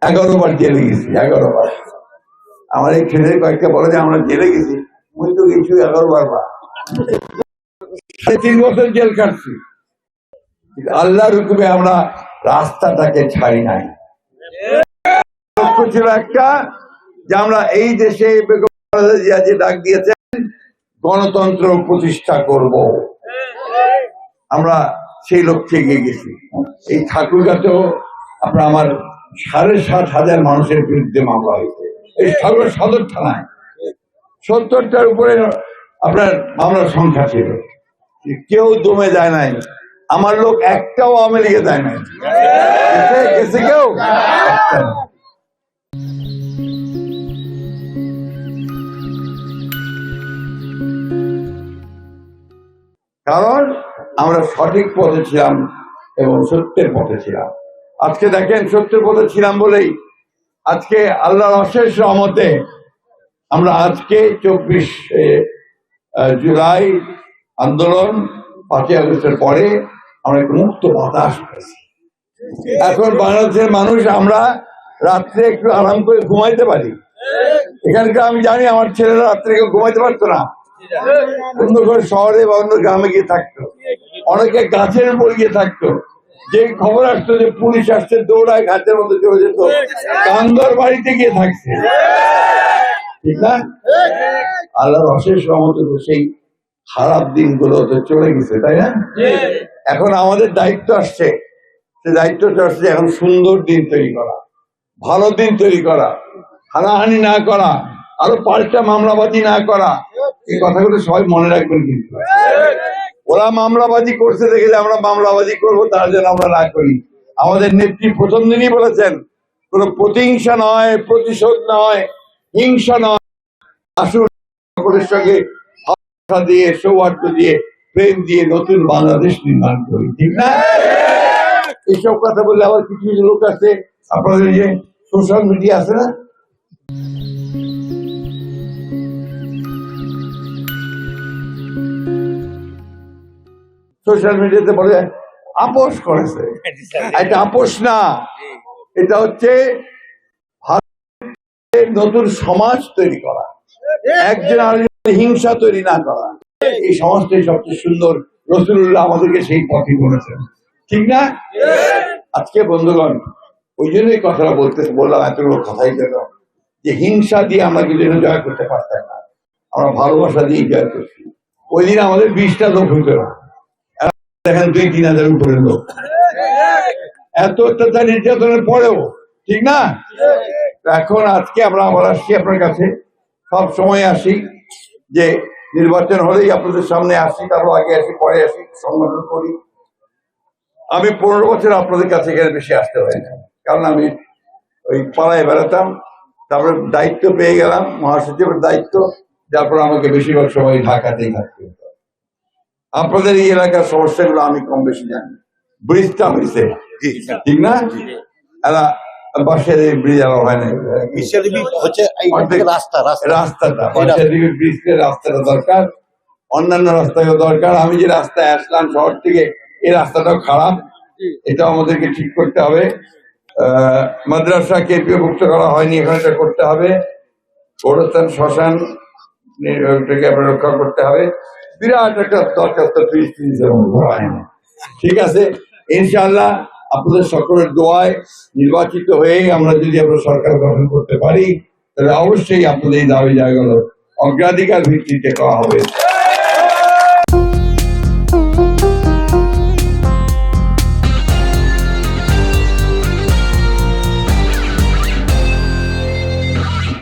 11 বার জেলে গেছি, 11 বার। আমার এই ছেলে কয়েকটা বলে যে আমরা জেলে গেছি, মুই তো গেছি 11 বার। 3 বছর জেল কাটছি। আল্লাহর হুকুমে আমরা রাস্তাটাকে ছাড়ি নাই। লক্ষ্য ছিল একটা, যে আমরা এই দেশে বেগম খালেদা জিয়া যে ডাক দিয়েছেন গণতন্ত্র প্রতিষ্ঠা করব, আমরা সেই লক্ষ্যে এগিয়ে গেছি। এই ঠাকুরগাঁতেও আপনার আমার 7,500 মানুষের বিরুদ্ধে মামলা হয়েছে, এই ঠাকুর সদর থানায় 70টার উপরে আপনার মামলার সংখ্যা ছিল। কেউ দমে যায় নাই, আমার লোক একটাও আওয়ামী লীগে যায় নাই, গেছে কেউ। কারণ আমরা সঠিক পথে ছিলাম এবং সত্যের পথে ছিলাম। আজকে দেখেন, সত্যের পথে ছিলাম বলেই আজকে আল্লাহর অশেষ রহমতে আমরা আজকে 24 জুলাই আন্দোলন, 5ই আগস্টের পরে আমরা একটু মুক্ত বাতাস পেয়েছি। এখন বাংলাদেশের মানুষ আমরা রাত্রে একটু আরাম করে ঘুমাইতে পারি। এখানকার আমি জানি আমার ছেলেরা রাত্রে কেউ ঘুমাইতে পারতো না, অন্য কোনো শহরে বা অন্য গ্রামে গিয়ে থাকতো, অনেকে গাছের উপর গিয়ে থাকতো। যে খবর আসতো যে পুলিশ আসছে, দৌড়ায় গাছের মধ্যে চলে যেত, কান্দর বাড়িতে গিয়ে থাকছে, ঠিক না? আল্লাহর অশেষ রহমতে সেই খারাপ দিনগুলো তো চলে গেছে, তাই না? এখন আমাদের দায়িত্ব আসছে, সে দায়িত্বটা আসছে এখন সুন্দর দিন তৈরি করা, ভালো দিন তৈরি করা, হানাহানি না করা, আরো 5টা মামলাবাজি না করা। এই কথাগুলো সবাই মনে রাখবেন। কিন্তু ওরা মামলাবাজি করছে দেখে যে আমরা মামলাবাজি করবো তার জন্য আমরা না করি। আমাদের নেত্রী প্রথম দিনই বলেছেন, কোন প্রতিহিংসা নয়, প্রতিশোধ নয়, হিংসা নয়, আসুন সকলের সঙ্গে ভালোবাসা দিয়ে, সৌহার্দ্য দিয়ে, প্রেম দিয়ে নতুন বাংলাদেশ নির্মাণ করি, ঠিক না? এইসব কথা বললে আবার কিছু কিছু লোক আছে, আপনাদের যে সোশ্যাল মিডিয়া আছে না, সোশ্যাল মিডিয়াতে বলে আপোষ করেছে। এটা আপোষ না, এটা হচ্ছে নতুন সমাজ তৈরি করা, একজন আরেকজনের হিংসা তৈরি না করা। এই সমাজটাই সবচেয়ে সুন্দর। রাসূলুল্লাহ আমাদেরকে সেই পথই বলেছেন, ঠিক না? আজকে বন্ধুগণ, ওই জন্যই কথাটা বললাম, এতগুলো কথাই গেল যে হিংসা দিয়ে আমরা কিছু জয় করতে পারতাম না, আমরা ভালোবাসা দিয়ে জয় করছি। ওই দিন আমাদের 20টা লোক হইত না, দেখেন 2-3 হাজার উপরে লোক, এত অত্যাচার নির্যাতনের পরেও, ঠিক না? এখন আজকে আমরা আবার আসছি আপনার কাছে, সব সময় আসি, যে নির্বাচন হলেই আপনাদের সামনে আসি, তারপর আগে আসি, পরে আসি, সংগঠন করি। আমি 15 বছর আপনাদের কাছে এখানে বেশি আসতে হয় না, কারণ আমি ওই পাড়ায় বেড়াতাম, তারপরে দায়িত্ব পেয়ে গেলাম, মহাসচিবের দায়িত্ব, তারপর আমাকে বেশিরভাগ সময় ঢাকাতেই থাকতে হতো। আপনাদের এই এলাকার সমস্যাগুলো আমি কম বেশি জানি। ব্রিজটা হয়েছে, ঠিক না? এরা বাসের ব্রিজ আরো হয় না, রাস্তাটা দরকার, অন্যান্য রাস্তাও দরকার। আমি যে রাস্তায় আসলাম শহর থেকে, এই রাস্তাটাও খারাপ, এটাও আমাদেরকে ঠিক করতে হবে। মাদ্রাসা কেন্দ্রীভুক্ত করা হয়নি, এখানে এটা করতে হবে। গোরস্থান শ্মশান রক্ষা করতে হবে। বিরাট একটা দরকার, তো ঠিক আছে। ইনশাআল্লাহ আপনাদের সকলের দোয়ায় নির্বাচিত হয়ে আমরা যদি আমরা সরকার গঠন করতে পারি, তাহলে অবশ্যই আপনাদের এই দাবি জায়গাগুলো অগ্রাধিকার ভিত্তিতে করা হবে।